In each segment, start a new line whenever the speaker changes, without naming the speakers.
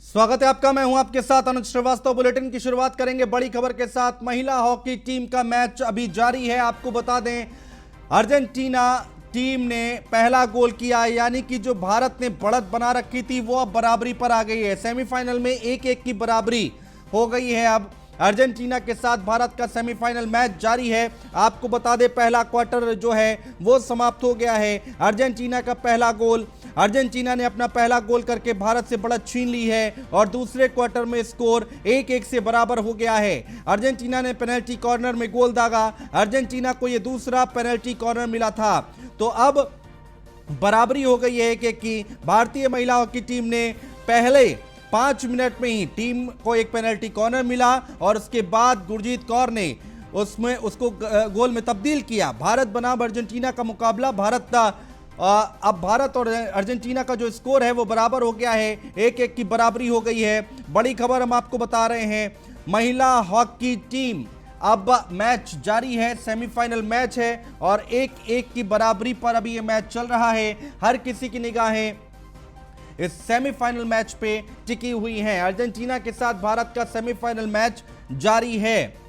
स्वागत है आपका। मैं हूं आपके साथ अनुज श्रीवास्तव। बुलेटिन की शुरुआत करेंगे बड़ी खबर के साथ। महिला हॉकी टीम का मैच अभी जारी है। आपको बता दें, अर्जेंटीना टीम ने पहला गोल किया, यानी कि जो भारत ने बढ़त बना रखी थी वो अब बराबरी पर आ गई है। सेमीफाइनल में 1-1 की बराबरी हो गई है। अब अर्जेंटीना के साथ भारत का सेमीफाइनल मैच जारी है। आपको बता दें, पहला क्वार्टर जो है वो समाप्त हो गया है। अर्जेंटीना का पहला गोल, अर्जेंटीना ने अपना पहला गोल करके भारत से बढ़त छीन ली है और दूसरे क्वार्टर में स्कोर 1-1 से बराबर हो गया है। अर्जेंटीना ने पेनल्टी कॉर्नर में गोल दागा। अर्जेंटीना को यह दूसरा पेनल्टी कॉर्नर मिला था, तो अब बराबरी हो गई है 1-1 की। भारतीय महिला हॉकी टीम ने पहले 5 मिनट में ही टीम को एक पेनल्टी कॉर्नर मिला और उसके बाद गुरजीत कौर ने उसको गोल में तब्दील किया। भारत बनाम अर्जेंटीना का मुकाबला। अब भारत और अर्जेंटीना का जो स्कोर है वो बराबर हो गया है। 1-1 की बराबरी हो गई है। बड़ी खबर हम आपको बता रहे हैं, महिला हॉकी टीम अब मैच जारी है। सेमीफाइनल मैच है और 1-1 की बराबरी पर अभी ये मैच चल रहा है। हर किसी की निगाहें इस सेमीफाइनल मैच पे टिकी हुई हैं। अर्जेंटीना के साथ भारत का सेमीफाइनल मैच जारी है।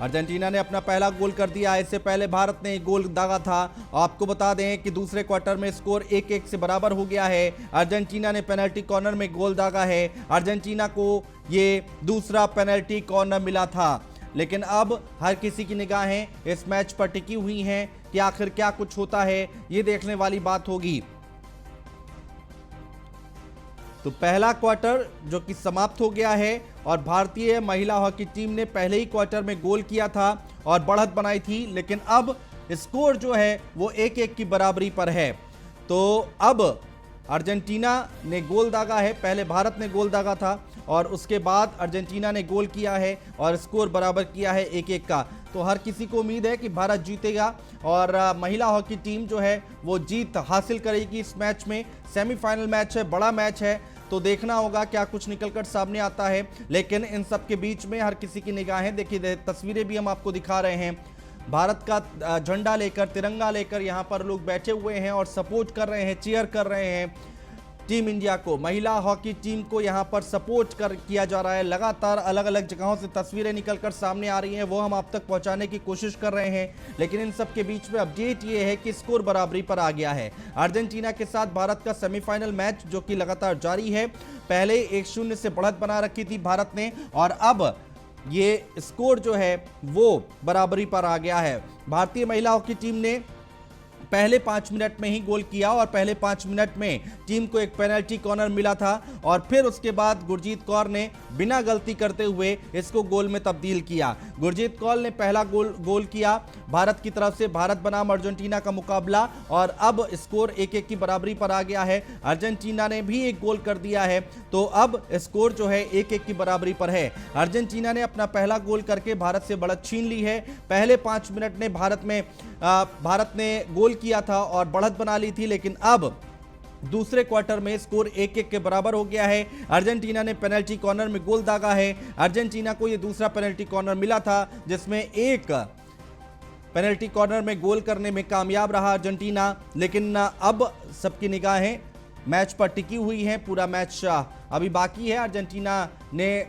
अर्जेंटीना ने अपना पहला गोल कर दिया। इससे पहले भारत ने गोल दागा था। आपको बता दें कि दूसरे क्वार्टर में स्कोर 1-1 से बराबर हो गया है। अर्जेंटीना ने पेनल्टी कॉर्नर में गोल दागा है। अर्जेंटीना को ये दूसरा पेनल्टी कॉर्नर मिला था, लेकिन अब हर किसी की निगाहें इस मैच पर टिकी हुई हैं कि आखिर क्या कुछ होता है, ये देखने वाली बात होगी। तो पहला क्वार्टर जो कि समाप्त हो गया है और भारतीय महिला हॉकी टीम ने पहले ही क्वार्टर में गोल किया था और बढ़त बनाई थी, लेकिन अब स्कोर जो है वो 1-1 की बराबरी पर है। तो अब अर्जेंटीना ने गोल दागा है। पहले भारत ने गोल दागा था और उसके बाद अर्जेंटीना ने गोल किया है और स्कोर बराबर किया है 1-1 का। तो हर किसी को उम्मीद है कि भारत जीतेगा और महिला हॉकी टीम जो है वो जीत हासिल करेगी इस मैच में। सेमीफाइनल मैच है, बड़ा मैच है, तो देखना होगा क्या कुछ निकलकर सामने आता है। लेकिन इन सब के बीच में हर किसी की निगाहें, देखिए तस्वीरें भी हम आपको दिखा रहे हैं, भारत का झंडा लेकर, तिरंगा लेकर यहाँ पर लोग बैठे हुए हैं और सपोर्ट कर रहे हैं, चीयर कर रहे हैं टीम इंडिया को। महिला हॉकी टीम को यहाँ पर सपोर्ट किया जा रहा है। लगातार अलग अलग जगहों से तस्वीरें निकलकर सामने आ रही हैं, वो हम आप तक पहुंचाने की कोशिश कर रहे हैं। लेकिन इन सब के बीच में अपडेट ये है कि स्कोर बराबरी पर आ गया है। अर्जेंटीना के साथ भारत का सेमीफाइनल मैच जो कि लगातार जारी है। पहले 1-0 से बढ़त बना रखी थी भारत ने और अब ये स्कोर जो है वो बराबरी पर आ गया है। भारतीय महिला हॉकी टीम ने पहले 5 मिनट में ही गोल किया और पहले 5 मिनट में टीम को एक पेनल्टी कॉर्नर मिला था और फिर उसके बाद गुरजीत कौर ने बिना गलती करते हुए इसको गोल में तब्दील किया। गुरजीत कौर ने पहला गोल किया भारत की तरफ से। भारत बनाम अर्जेंटीना का मुकाबला और अब स्कोर 1-1 की बराबरी पर आ गया है। अर्जेंटीना ने भी एक गोल कर दिया है, तो अब स्कोर जो है 1-1 की बराबरी पर है। अर्जेंटीना ने अपना पहला गोल करके भारत से बढ़त छीन ली है। पहले 5 मिनट में भारत ने गोल किया था और बढ़त बना ली थी, लेकिन अब दूसरे क्वार्टर में स्कोर 1-1 के बराबर हो गया है। अर्जेंटीना ने पेनल्टी कॉर्नर में गोल दागा है। अर्जेंटीना को यह दूसरा पेनल्टी कॉर्नर मिला था जिसमें एक पेनल्टी कॉर्नर में गोल करने में कामयाब रहा अर्जेंटीना, लेकिन अब सबकी निगाहें मैच पर टिकी हुई हैं। पूरा मैच अभी बाकी है। अर्जेंटीना ने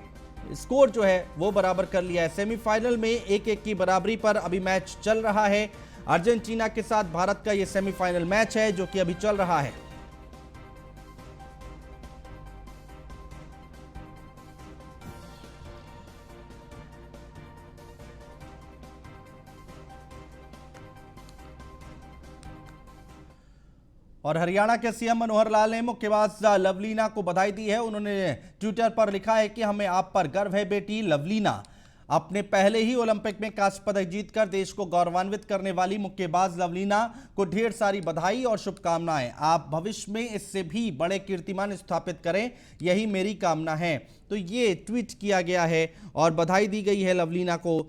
स्कोर जो है वो बराबर कर लिया है। सेमीफाइनल में 1-1 की बराबरी पर अभी मैच चल रहा है। अर्जेंटीना के साथ भारत का यह सेमीफाइनल मैच है जो कि अभी चल रहा है। और हरियाणा के सीएम मनोहर लाल ने मुक्केबाज लवलीना को बधाई दी है। उन्होंने ट्विटर पर लिखा है कि हमें आप पर गर्व है बेटी लवलीना। अपने पहले ही ओलंपिक में कांस्य पदक जीतकर देश को गौरवान्वित करने वाली मुक्केबाज लवलीना को ढेर सारी बधाई और शुभकामनाएं। आप भविष्य में इससे भी बड़े कीर्तिमान स्थापित करें, यही मेरी कामना है। तो ये ट्वीट किया गया है और बधाई दी गई है लवलीना को।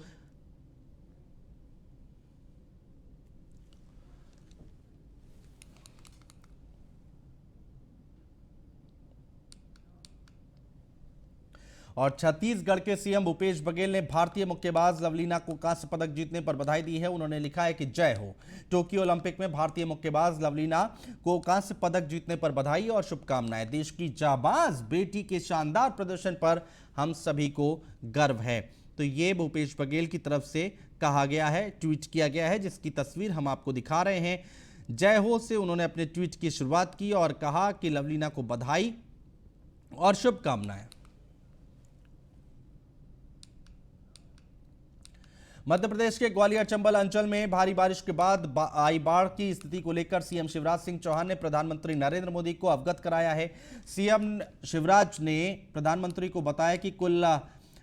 और छत्तीसगढ़ के सीएम भूपेश बघेल ने भारतीय मुक्केबाज लवलीना को कांस्य पदक जीतने पर बधाई दी है। उन्होंने लिखा है कि जय हो। टोक्यो ओलंपिक में भारतीय मुक्केबाज लवलीना को कांस्य पदक जीतने पर बधाई और शुभकामनाएं। देश की जाबाज बेटी के शानदार प्रदर्शन पर हम सभी को गर्व है। तो ये भूपेश बघेल की तरफ से कहा गया है, ट्वीट किया गया है, जिसकी तस्वीर हम आपको दिखा रहे हैं। जय हो से उन्होंने अपने ट्वीट की शुरुआत की और कहा कि लवलीना को बधाई और शुभकामनाएं। मध्य प्रदेश के ग्वालियर चंबल अंचल में भारी बारिश के बाद आई बाढ़ की स्थिति को लेकर सीएम शिवराज सिंह चौहान ने प्रधानमंत्री नरेंद्र मोदी को अवगत कराया है। सीएम शिवराज ने प्रधानमंत्री को बताया कि कुल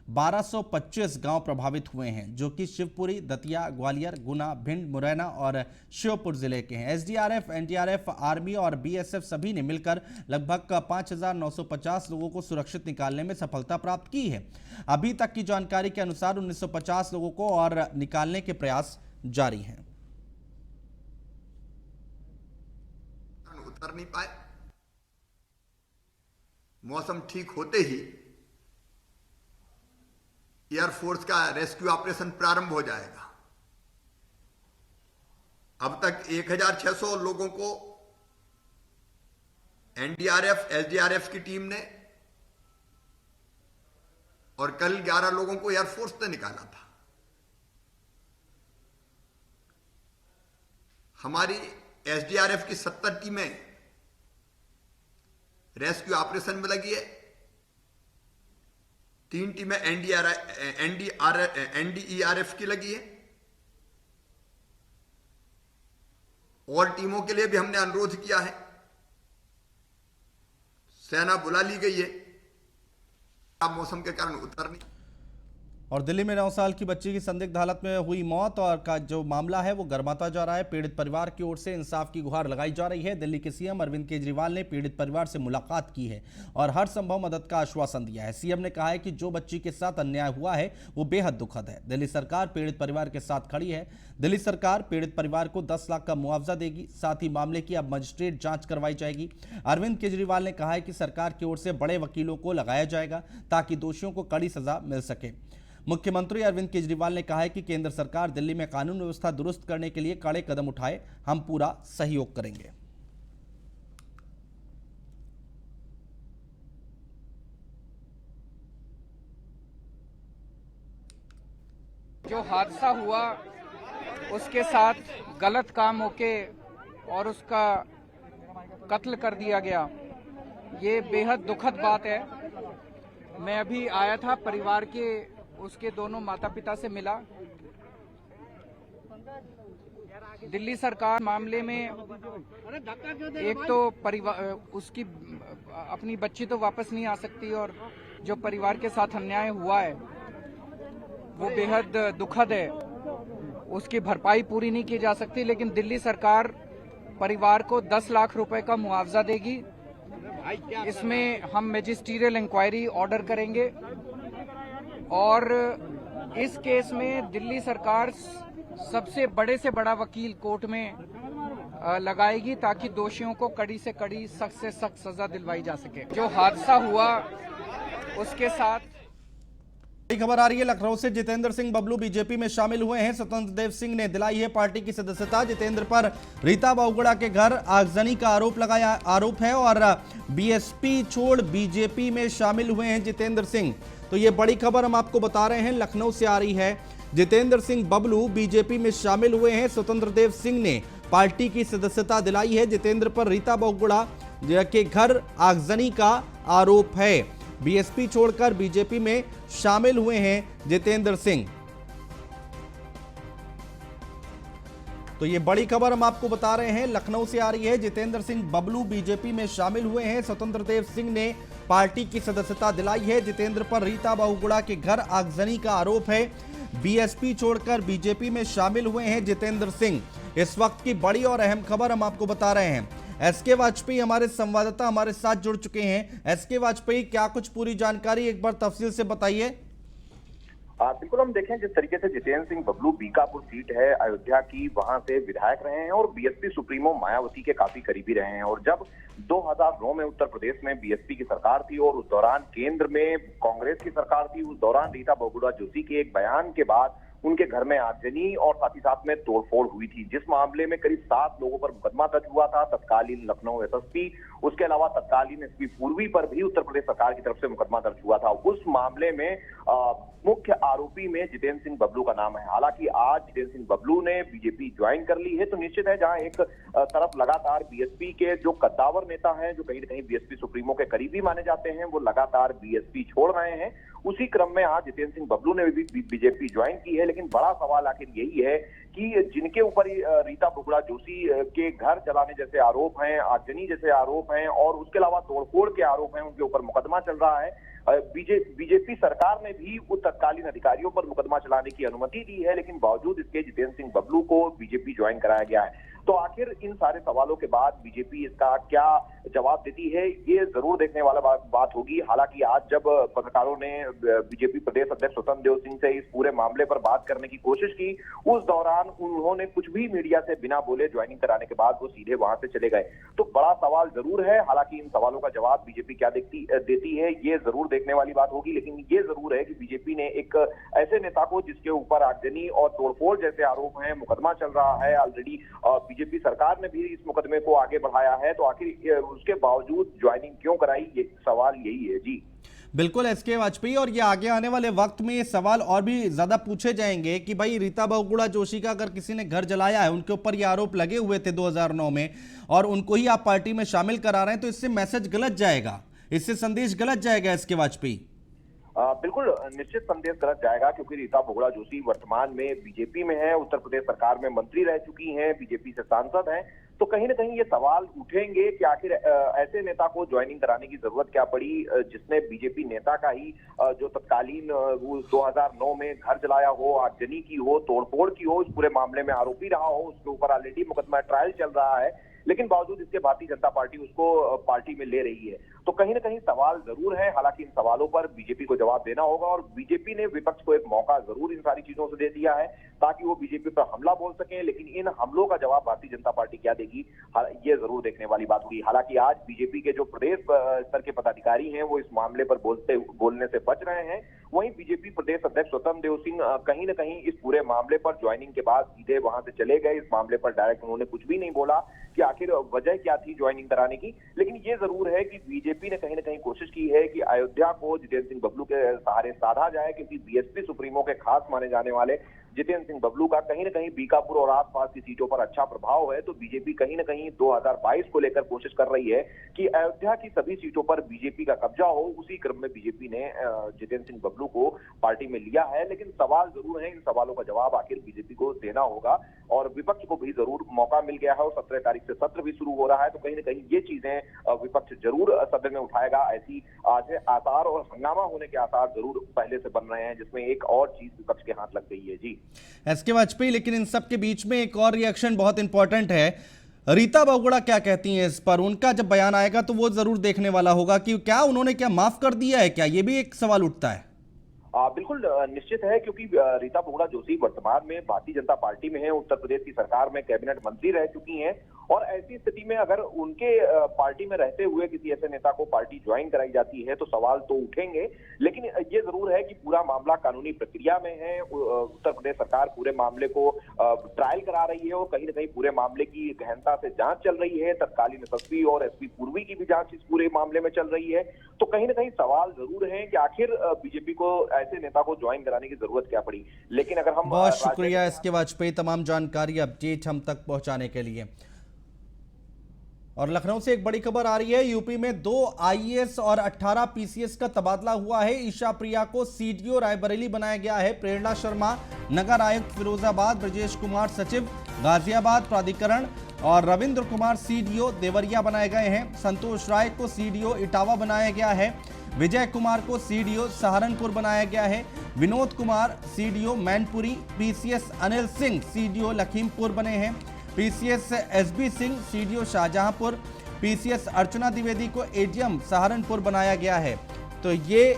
1225 गांव प्रभावित हुए हैं, जो कि शिवपुरी, दतिया, ग्वालियर, गुना, भिंड, मुरैना और श्योपुर जिले के हैं। एसडीआरएफ, एनडीआरएफ, आर्मी और बीएसएफ सभी ने मिलकर लगभग 5950 लोगों को सुरक्षित निकालने में सफलता प्राप्त की है। अभी तक की जानकारी के अनुसार 1950 लोगों को और निकालने के प्रयास जारी हैं।
उतर नहीं पाए, मौसम ठीक होते ही एयरफोर्स का रेस्क्यू ऑपरेशन प्रारंभ हो जाएगा। अब तक 1600 लोगों को एनडीआरएफ, एसडीआरएफ की टीम ने और कल 11 लोगों को एयरफोर्स ने निकाला था। हमारी एसडीआरएफ की 70 टीमें रेस्क्यू ऑपरेशन में लगी है। 3 टीमें एनडीईआरएफ की लगी है। और टीमों के लिए भी हमने अनुरोध किया है, सेना बुला ली गई है। अब मौसम के कारण उतर नहीं।
और दिल्ली में 9 साल की बच्ची की संदिग्ध हालत में हुई मौत और का जो मामला है वो गर्माता जा रहा है। पीड़ित परिवार की ओर से इंसाफ की गुहार लगाई जा रही है। दिल्ली के सीएम अरविंद केजरीवाल ने पीड़ित परिवार से मुलाकात की है और हर संभव मदद का आश्वासन दिया है। सीएम ने कहा है कि जो बच्ची के साथ अन्याय हुआ है वो बेहद दुखद है। दिल्ली सरकार पीड़ित परिवार के साथ खड़ी है। दिल्ली सरकार पीड़ित परिवार को 10 लाख का मुआवजा देगी। साथ ही मामले की अब मजिस्ट्रेट जांच करवाई जाएगी। अरविंद केजरीवाल ने कहा है कि सरकार की ओर से बड़े वकीलों को लगाया जाएगा ताकि दोषियों को कड़ी सजा मिल सके। मुख्यमंत्री अरविंद केजरीवाल ने कहा है कि केंद्र सरकार दिल्ली में कानून व्यवस्था दुरुस्त करने के लिए कड़े कदम उठाए, हम पूरा सहयोग करेंगे।
जो हादसा हुआ उसके साथ गलत काम होके और उसका कत्ल कर दिया गया, ये बेहद दुखद बात है। मैं अभी आया था, परिवार के उसके दोनों माता पिता से मिला। दिल्ली सरकार मामले में एक तो परिवार उसकी अपनी बच्ची तो वापस नहीं आ सकती और जो परिवार के साथ अन्याय हुआ है वो बेहद दुखद है, उसकी भरपाई पूरी नहीं की जा सकती। लेकिन दिल्ली सरकार परिवार को 10 लाख रुपए का मुआवजा देगी। इसमें हम मैजिस्ट्रियल इंक्वायरी ऑर्डर करेंगे और इस केस में दिल्ली सरकार सबसे बड़े से बड़ा वकील कोर्ट में लगाएगी ताकि दोषियों को कड़ी से कड़ी, सख्त से सख्त सजा दिलवाई जा सके। जो हादसा हुआ उसके साथ
बड़ी खबर आ रही है लखनऊ से। जितेंद्र सिंह बबलू बीजेपी में शामिल हुए हैं। स्वतंत्र देव सिंह ने दिलाई है पार्टी की सदस्यता। जितेंद्र पर रीता बहुगुणा के घर आगजनी का आरोप है और बीएसपी छोड़ बीजेपी में शामिल हुए हैं जितेंद्र सिंह। तो ये बड़ी खबर हम आपको बता रहे हैं, लखनऊ से आ रही है। जितेंद्र सिंह बबलू बीजेपी में शामिल हुए हैं। स्वतंत्र देव सिंह ने पार्टी की सदस्यता दिलाई है। जितेंद्र पर रीता बहुगुणा के घर आगजनी का आरोप है। बीएसपी छोड़कर बीजेपी में शामिल हुए हैं जितेंद्र सिंह। तो ये बड़ी खबर हम आपको बता रहे हैं, लखनऊ से आ रही है। जितेंद्र सिंह बबलू बीजेपी में शामिल हुए हैं। स्वतंत्र देव सिंह ने पार्टी की सदस्यता दिलाई है। जितेंद्र पर रीता बहुगुणा के घर आगजनी का आरोप है। बीएसपी छोड़कर बीजेपी में शामिल हुए हैं जितेंद्र सिंह। इस वक्त की बड़ी और अहम खबर हम आपको बता रहे हैं। एसके वाजपेयी हमारे संवाददाता हमारे साथ जुड़ चुके हैं। एसके वाजपेयी, क्या कुछ पूरी जानकारी एक बार तफसील से बताइए।
बिल्कुल, हम देखें जिस तरीके से जितेंद्र सिंह बबलू बीकापुर सीट है अयोध्या की, वहां से विधायक रहे हैं और बीएसपी सुप्रीमो मायावती के काफी करीबी रहे हैं। और जब 2009 में उत्तर प्रदेश में बीएसपी की सरकार थी और उस दौरान केंद्र में कांग्रेस की सरकार थी, उस दौरान रीता बहुगुणा जोशी के एक बयान के बाद उनके घर में आगजनी और साथ ही साथ में तोड़फोड़ हुई थी, जिस मामले में करीब 7 लोगों पर मुकदमा दर्ज हुआ था। तत्कालीन लखनऊ एसएसपी, उसके अलावा तत्कालीन एसपी पूर्वी पर भी उत्तर प्रदेश सरकार की तरफ से मुकदमा दर्ज हुआ था। उस मामले में मुख्य आरोपी में जितेंद्र सिंह बबलू का नाम है। हालांकि आज जितेंद्र सिंह बबलू ने बीजेपी ज्वाइन कर ली है, तो निश्चित है जहां एक तरफ लगातार बीएसपी के जो कद्दावर नेता हैं, जो कहीं न कहीं बीएसपी सुप्रीमो के करीबी माने जाते हैं, वो लगातार बीएसपी छोड़ रहे हैं। उसी क्रम में आज जितेंद्र सिंह बबलू ने भी बीजेपी ज्वाइन की है। लेकिन बड़ा सवाल आखिर यही है कि जिनके ऊपर रीता बहुगुणा जोशी के घर जलाने जैसे आरोप हैं, आगजनी जैसे आरोप हैं और उसके अलावा तोड़फोड़ के आरोप हैं, उनके ऊपर मुकदमा चल रहा है। बीजेपी सरकार ने भी उन तत्कालीन अधिकारियों पर मुकदमा चलाने की अनुमति दी है, लेकिन बावजूद इसके जितेंद्र सिंह बबलू को बीजेपी ज्वाइन कराया गया है। तो आखिर इन सारे सवालों के बाद बीजेपी इसका क्या जवाब देती है, ये जरूर देखने वाला बात होगी। हालांकि आज जब पत्रकारों ने बीजेपी प्रदेश अध्यक्ष स्वतंत्र देव सिंह से इस पूरे मामले पर बात करने की कोशिश की, उस दौरान उन्होंने कुछ भी मीडिया से बिना बोले ज्वाइनिंग कराने के बाद वो सीधे वहां से चले गए। तो बड़ा सवाल जरूर है। हालांकि इन सवालों का जवाब बीजेपी क्या देती है, ये जरूर देखने वाली बात होगी। लेकिन ये जरूर है कि बीजेपी ने एक ऐसे नेता को जिसके ऊपर आगजनी और तोड़फोड़ जैसे आरोप हैं, मुकदमा चल रहा है ऑलरेडी, बीजेपी सरकार ने भी इस मुकदमे को आगे बढ़ाया है, तो आखिर उसके बावजूद ज्वाइनिंग क्यों कराई, ये सवाल यही है। जी
बिल्कुल एसके वाजपेयी, और ये आगे आने वाले वक्त में ये सवाल और भी ज्यादा पूछे जाएंगे कि भाई रीता बहुगुणा जोशी का अगर किसी ने घर जलाया है, उनके ऊपर ये आरोप लगे हुए थे 2009 में, और उनको ही आप पार्टी में शामिल करा रहे हैं, तो इससे मैसेज गलत जाएगा, इससे संदेश गलत जाएगा एसके वाजपेयी।
बिल्कुल निश्चित संदेश गलत जाएगा, क्योंकि रीता बहुगुणा जोशी वर्तमान में बीजेपी में है, उत्तर प्रदेश सरकार में मंत्री रह चुकी हैं, बीजेपी से सांसद हैं। तो कहीं ना कहीं ये सवाल उठेंगे कि आखिर ऐसे नेता को ज्वाइनिंग कराने की जरूरत क्या पड़ी, जिसने बीजेपी नेता का ही जो तत्कालीन 2009 में घर जलाया हो, आगजनी की हो, तोड़फोड़ की हो, इस पूरे मामले में आरोपी रहा हो, उसके ऊपर ऑलरेडी मुकदमा ट्रायल चल रहा है, लेकिन बावजूद इसके भारतीय जनता पार्टी उसको पार्टी में ले रही है। तो कहीं ना कहीं सवाल जरूर है। हालांकि इन सवालों पर बीजेपी को जवाब देना होगा, और बीजेपी ने विपक्ष को एक मौका जरूर इन सारी चीजों से दे दिया है ताकि वो बीजेपी पर हमला बोल सके। लेकिन इन हमलों का जवाब भारतीय जनता पार्टी क्या देगी, ये जरूर देखने वाली बात होगी। हालांकि आज बीजेपी के जो प्रदेश स्तर के पदाधिकारी हैं, वो इस मामले पर बोलने से बच रहे हैं। वहीं बीजेपी प्रदेश अध्यक्ष स्वतंत्र देव सिंह कहीं ना कहीं इस पूरे मामले पर ज्वाइनिंग के बाद सीधे वहां से चले गए। इस मामले पर डायरेक्ट उन्होंने कुछ भी नहीं बोला कि आखिर वजह क्या थी ज्वाइनिंग कराने की। लेकिन ये जरूर है कि बीजेपी ने कहीं ना कहीं कोशिश की है कि अयोध्या को जितेंद्र सिंह बबलू के सहारे साधा जाए, क्योंकि बीएसपी सुप्रीमो के खास माने जाने वाले जितेंद्र सिंह बबलू का कहीं ना कहीं बीकापुर और आसपास की सीटों पर अच्छा प्रभाव है। तो बीजेपी कहीं ना कहीं 2022 को लेकर कोशिश कर रही है कि अयोध्या की सभी सीटों पर बीजेपी का कब्जा हो। उसी क्रम में बीजेपी ने जितेंद्र सिंह बबलू को पार्टी में लिया है। लेकिन सवाल जरूर है, इन सवालों का जवाब आखिर बीजेपी को देना होगा, और विपक्ष को भी जरूर मौका मिल गया है, और 17 तारीख से सत्र भी शुरू हो रहा है। तो कहीं ना कहीं ये चीजें विपक्ष जरूर सदन में उठाएगा। ऐसी आज आसार और हंगामा होने के आसार जरूर पहले से बन रहे हैं, जिसमें एक और चीज विपक्ष के हाथ लग गई है। जी
एसके वाजपेयी, लेकिन इन सब के बीच में एक और रिएक्शन बहुत इंपॉर्टेंट है। रीता बहुगुणा क्या कहती हैं इस पर? उनका जब बयान आएगा तो वो जरूर देखने वाला होगा कि क्या उन्होंने क्या माफ कर दिया है क्या, ये भी एक सवाल उठता है।
बिल्कुल निश्चित है, क्योंकि रीता बहुगुणा जोशी वर्तमान में भारतीय जनता पार्टी में है, उत्तर प्रदेश की सरकार में कैबिनेट मंत्री रह चुकी हैं, और ऐसी स्थिति में अगर उनके पार्टी में रहते हुए किसी ऐसे नेता को पार्टी ज्वाइन कराई जाती है तो सवाल तो उठेंगे। लेकिन ये जरूर है कि पूरा मामला कानूनी प्रक्रिया में है। उत्तर प्रदेश सरकार पूरे मामले को ट्रायल करा रही है, और कहीं ना कहीं पूरे मामले की गहनता से जांच चल रही है। तत्कालीन एसपी और एसपी पूर्वी की भी जांच इस पूरे मामले में चल रही है। तो कहीं ना कहीं सवाल जरूर है कि आखिर बीजेपी को ऐसे नेता को ज्वाइन कराने की जरूरत क्या पड़ी। लेकिन अगर हम
बहुत शुक्रिया एसके वाजपेयी, तमाम जानकारी अपडेट हम तक पहुंचाने के लिए। और लखनऊ से एक बड़ी खबर आ रही है। यूपी में 2 आईएएस और 18 पीसीएस का तबादला हुआ है। ईशा प्रिया को सीडीओ रायबरेली बनाया गया है। प्रेरणा शर्मा नगर आयुक्त फिरोजाबाद, ब्रजेश कुमार सचिव गाजियाबाद प्राधिकरण और रविंद्र कुमार सीडीओ देवरिया बनाए गए हैं। संतोष राय को सीडीओ इटावा बनाया गया है। विजय कुमार को सीडीओ सहारनपुर बनाया गया है। Vinod Kumar CDO Mainpuri. PCS Anil Singh CDO Lakhimpur बने हैं। PCS SB Singh CDO Shahjahanpur. PCS Archana Dwivedi को एडीएम सहारनपुर बनाया गया है। तो ये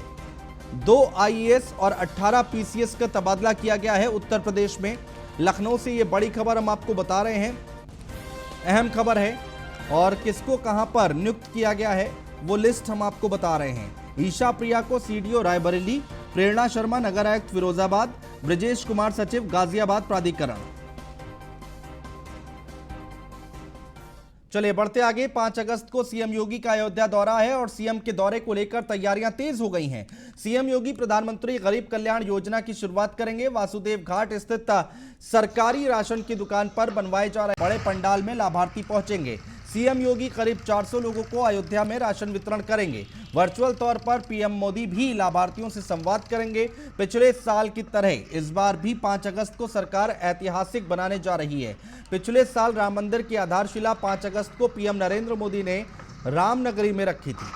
2 IAS और 18 PCS का तबादला किया गया है उत्तर प्रदेश में। लखनऊ से ये बड़ी खबर हम आपको बता रहे हैं, अहम खबर है। और किसको कहां पर नियुक्त किया गया है वो लिस्ट हम आपको बता रहे हैं। ईशा प्रिया को CDO रायबरेली, प्रेरणा शर्मा नगर आयुक्त फिरोजाबाद, ब्रजेश कुमार सचिव गाजियाबाद प्राधिकरण। चलिए बढ़ते आगे। 5 अगस्त को सीएम योगी का अयोध्या दौरा है और सीएम के दौरे को लेकर तैयारियां तेज हो गई हैं। सीएम योगी प्रधानमंत्री गरीब कल्याण योजना की शुरुआत करेंगे। वासुदेव घाट स्थित सरकारी राशन की दुकान पर बनवाए जा रहे बड़े पंडाल में लाभार्थी पहुंचेंगे। सीएम योगी करीब 400 लोगों को अयोध्या में राशन वितरण करेंगे। वर्चुअल तौर पर पीएम मोदी भी लाभार्थियों से संवाद करेंगे। पिछले साल की तरह इस बार भी 5 अगस्त को सरकार ऐतिहासिक बनाने जा रही है। पिछले साल राम मंदिर की आधारशिला 5 अगस्त को पीएम नरेंद्र मोदी ने रामनगरी में रखी थी।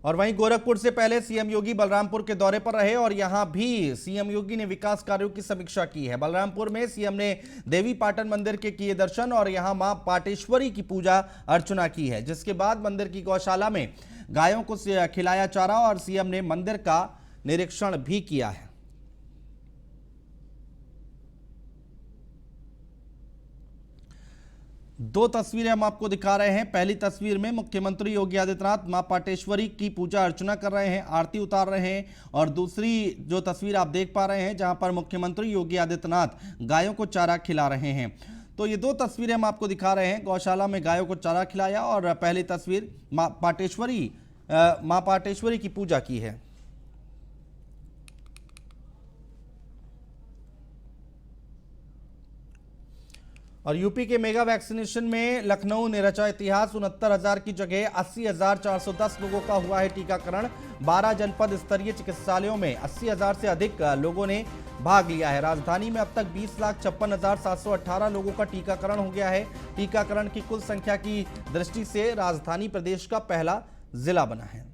और वहीं गोरखपुर से पहले सीएम योगी बलरामपुर के दौरे पर रहे और यहां भी सीएम योगी ने विकास कार्यों की समीक्षा की है। बलरामपुर में सीएम ने देवी पाटन मंदिर के किए दर्शन और यहां मां पाटेश्वरी की पूजा अर्चना की है, जिसके बाद मंदिर की गौशाला में गायों को खिलाया चारा और सीएम ने मंदिर का निरीक्षण भी किया है। दो तस्वीरें हम आपको दिखा रहे हैं। पहली तस्वीर में मुख्यमंत्री योगी आदित्यनाथ मां पाटेश्वरी की पूजा अर्चना कर रहे हैं, आरती उतार रहे हैं। और दूसरी जो तस्वीर आप देख पा रहे हैं जहां पर मुख्यमंत्री योगी आदित्यनाथ गायों को चारा खिला रहे हैं। तो ये दो तस्वीरें हम आपको दिखा रहे हैं। गौशाला में गायों को चारा खिलाया और पहली तस्वीर मां पाटेश्वरी की पूजा की है। और यूपी के मेगा वैक्सीनेशन में लखनऊ ने रचा इतिहास। 69,000 की जगह 80,410 लोगों का हुआ है टीकाकरण। 12 जनपद स्तरीय चिकित्सालयों में 80,000 से अधिक लोगों ने भाग लिया है। राजधानी में अब तक 20,56,718 लोगों का टीकाकरण हो गया है। टीकाकरण की कुल संख्या की दृष्टि से राजधानी प्रदेश का पहला जिला बना है।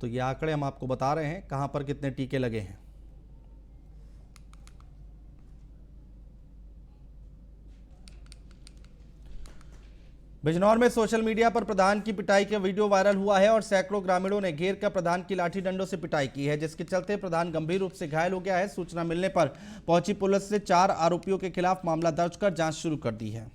तो ये आंकड़े हम आपको बता रहे हैं कहां पर कितने टीके लगे हैं। बिजनौर में सोशल मीडिया पर प्रधान की पिटाई का वीडियो वायरल हुआ है और सैकड़ों ग्रामीणों ने घेर कर प्रधान की लाठी डंडों से पिटाई की है, जिसके चलते प्रधान गंभीर रूप से घायल हो गया है। सूचना मिलने पर पहुंची पुलिस ने 4 आरोपियों के खिलाफ मामला दर्ज कर जांच शुरू कर दी है।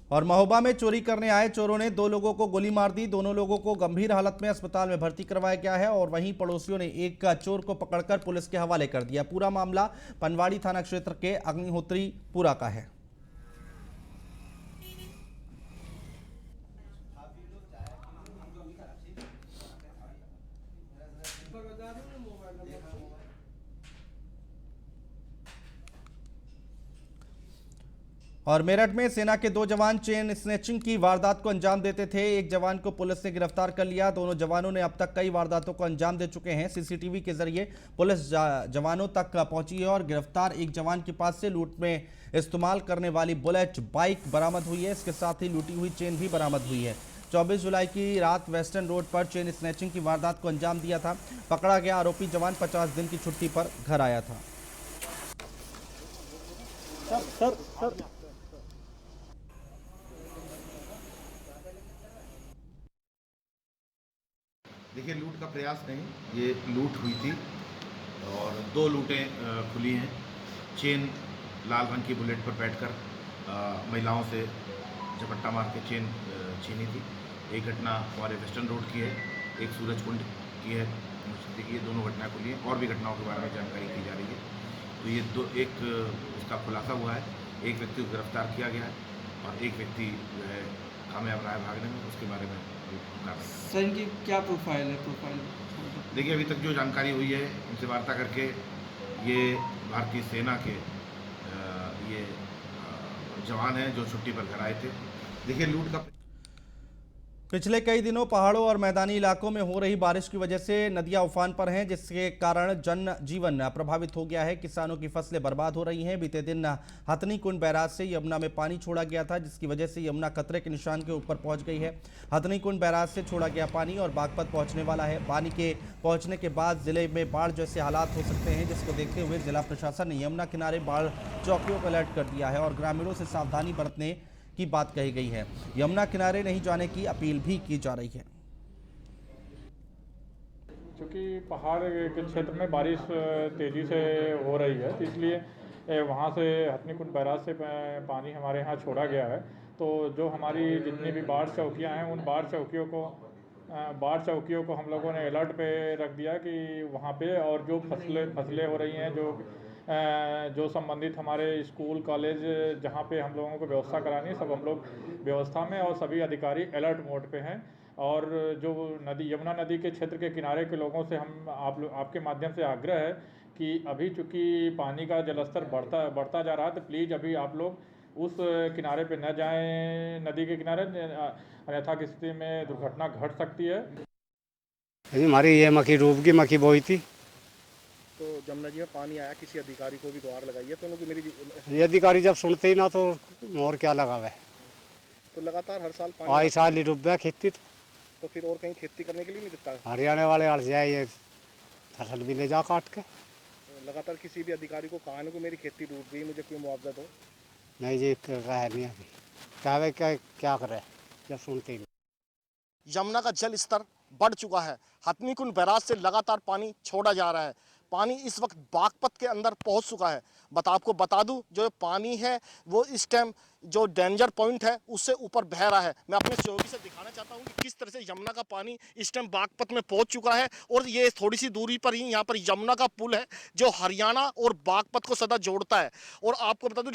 और महोबा में चोरी करने आए चोरों ने 2 लोगों को गोली मार दी। दोनों लोगों को गंभीर हालत में अस्पताल में भर्ती करवाया गया है और वहीं पड़ोसियों ने एक चोर को पकड़कर पुलिस के हवाले कर दिया। पूरा मामला पनवाड़ी थाना क्षेत्र के अग्निहोत्री पुरा का है। और मेरठ में सेना के 2 जवान चेन स्नैचिंग की वारदात को अंजाम देते थे। एक जवान को पुलिस ने गिरफ्तार कर लिया। दोनों जवानों ने अब तक कई वारदातों को अंजाम दे चुके हैं। सीसीटीवी के जरिए पुलिस जवानों तक पहुंची है और गिरफ्तार एक जवान के पास से लूट में इस्तेमाल करने वाली बुलेट बाइक बरामद हुई है। इसके साथ ही लूटी हुई चेन भी बरामद हुई है। 24 जुलाई की रात वेस्टर्न रोड पर चेन स्नैचिंग की वारदात को अंजाम दिया था। पकड़ा गया आरोपी जवान 50 दिन की छुट्टी पर घर आया था। सर
देखिए, लूट का प्रयास नहीं, ये लूट हुई थी और 2 लूटें खुली हैं। चेन लाल रंग की बुलेट पर बैठकर महिलाओं से झपट्टा मार के चेन छीनी थी। एक घटना हमारे वेस्टर्न रोड की है, एक सूरजकुंड की है। देखिए, दोनों घटनाएं खुली हैं और भी घटनाओं के बारे में जानकारी की जा रही है। तो ये एक इसका खुलासा हुआ है। एक व्यक्ति को गिरफ्तार किया गया है और एक व्यक्ति जो है कामयाब रहा है भागने में। उसके बारे में
सर इनकी क्या प्रोफाइल है?
देखिए, अभी तक जो जानकारी हुई है उनसे वार्ता करके ये भारतीय सेना के ये जवान हैं जो छुट्टी पर घर आए थे। देखिए लूट का
पिछले कई दिनों पहाड़ों और मैदानी इलाकों में हो रही बारिश की वजह से नदियां उफान पर हैं, जिसके कारण जनजीवन प्रभावित हो गया है। किसानों की फसलें बर्बाद हो रही हैं। बीते दिन हथनी कुंड बैराज से यमुना में पानी छोड़ा गया था, जिसकी वजह से यमुना खतरे के निशान के ऊपर पहुंच गई है। हथनी कुंड बैराज से छोड़ा गया पानी और बागपत पहुंचने वाला है। पानी के पहुंचने के बाद जिले में बाढ़ जैसे हालात हो सकते हैं, जिसको देखते हुए जिला प्रशासन ने यमुना किनारे बाढ़ चौकियों को अलर्ट कर दिया है और ग्रामीणों से सावधानी बरतने की बात कही गई है। यमुना किनारे नहीं जाने की अपील भी की जा रही है।
क्योंकि पहाड़ के क्षेत्र में बारिश तेज़ी से हो रही है, तो इसलिए वहाँ से हथनी कुंड बैराज से पानी हमारे यहाँ छोड़ा गया है। तो जो हमारी जितनी भी बाढ़ चौकियाँ हैं, उन बाढ़ चौकियों को हम लोगों ने अलर्ट पे रख दिया कि वहाँ पे और जो फसलें हो रही हैं, जो संबंधित हमारे स्कूल कॉलेज जहाँ पे हम लोगों को व्यवस्था करानी है, सब हम लोग व्यवस्था में और सभी अधिकारी अलर्ट मोड पे हैं। और जो यमुना नदी के क्षेत्र के किनारे के लोगों से हम आपके माध्यम से आग्रह है कि अभी चूँकि पानी का जलस्तर बढ़ता जा रहा है, तो प्लीज़ अभी आप लोग उस किनारे पे न जाएं, नदी के किनारे, अन्यथा की स्थिति में दुर्घटना घट सकती है।
हमारी ये मक्की डूब की मक्की बोई थी,
तो जमुना जी में पानी आया, किसी अधिकारी को भी गुहार लगाई है, तो उनको
ये अधिकारी जब सुनते ही ना तो और क्या लगा हुआ है।
तो लगातार हर साल पानी
आई साल ही डूब गया खेती।
तो फिर और कहीं खेती करने के लिए नहीं दिखता है।
हरियाणा वाले हट जाए, ये फसल भी ले जा काट के।
लगातार किसी भी अधिकारी को कहा कि मेरी खेती डूब गई, मुझे कोई मुआवजा दो।
नहीं जी, कहा नहीं अभी क्या करे जब सुनते ही नहीं।
यमुना का जल स्तर बढ़ चुका है। हथनी कुंड बैराज से लगातार पानी छोड़ा जा रहा है। पानी इस वक्त बागपत के अंदर पहुंच चुका है। आपको बता दूं, जो पानी है वो इस टाइम जो डेंजर पॉइंट है उससे ऊपर बह रहा है। मैं अपने सहयोगी से दिखाना चाहता हूं कि किस तरह से यमुना का पानी इस टाइम बागपत में पहुंच चुका है। और ये थोड़ी सी दूरी पर ही यहाँ पर यमुना का पुल है जो हरियाणा और बागपत को सदा जोड़ता है। और आपको बता दूं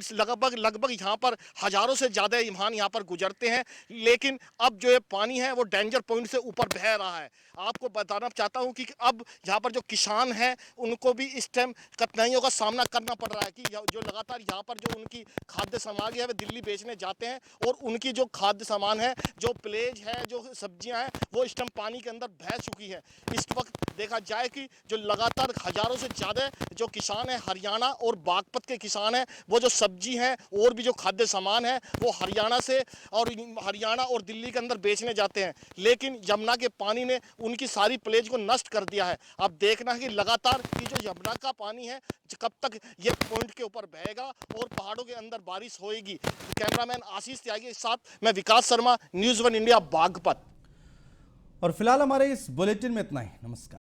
लगभग यहाँ पर हजारों से ज़्यादा वाहन यहाँ पर गुजरते हैं, लेकिन अब जो ये पानी है वो डेंजर पॉइंट से ऊपर बह रहा है। आपको बताना चाहता हूँ कि अब यहाँ पर जो किसान हैं उनको भी इस टाइम कठिनाइयों का सामना करना पड़ रहा है कि जो लगातार यहाँ पर जो उनकी खाद्य सामग्री है वे दिल्ली बेचने जाते हैं और उनकी जो खाद्य सामान है, जो प्लेज है, जो सब्जियां हैं, वो इस टाइम पानी के अंदर बह चुकी है। इस वक्त देखा जाए कि जो लगातार हजारों से ज़्यादा जो किसान हैं हरियाणा और बागपत के किसान हैं, वो जो सब्जी हैं और भी जो खाद्य सामान है वो हरियाणा और दिल्ली के अंदर बेचने जाते हैं, लेकिन यमुना के पानी ने उनकी सारी प्लेज को नष्ट कर दिया है। अब देखना है कि लगातार ये जो यमुना का पानी है कब तक ये पॉइंट के ऊपर बहेगा और पहाड़ों के अंदर बारिश होएगी। कैमरामैन आशीष त्यागी के साथ मैं विकास शर्मा, न्यूज़ 1 इंडिया, बागपत।
और फिलहाल हमारे इस बुलेटिन में इतना ही। नमस्कार।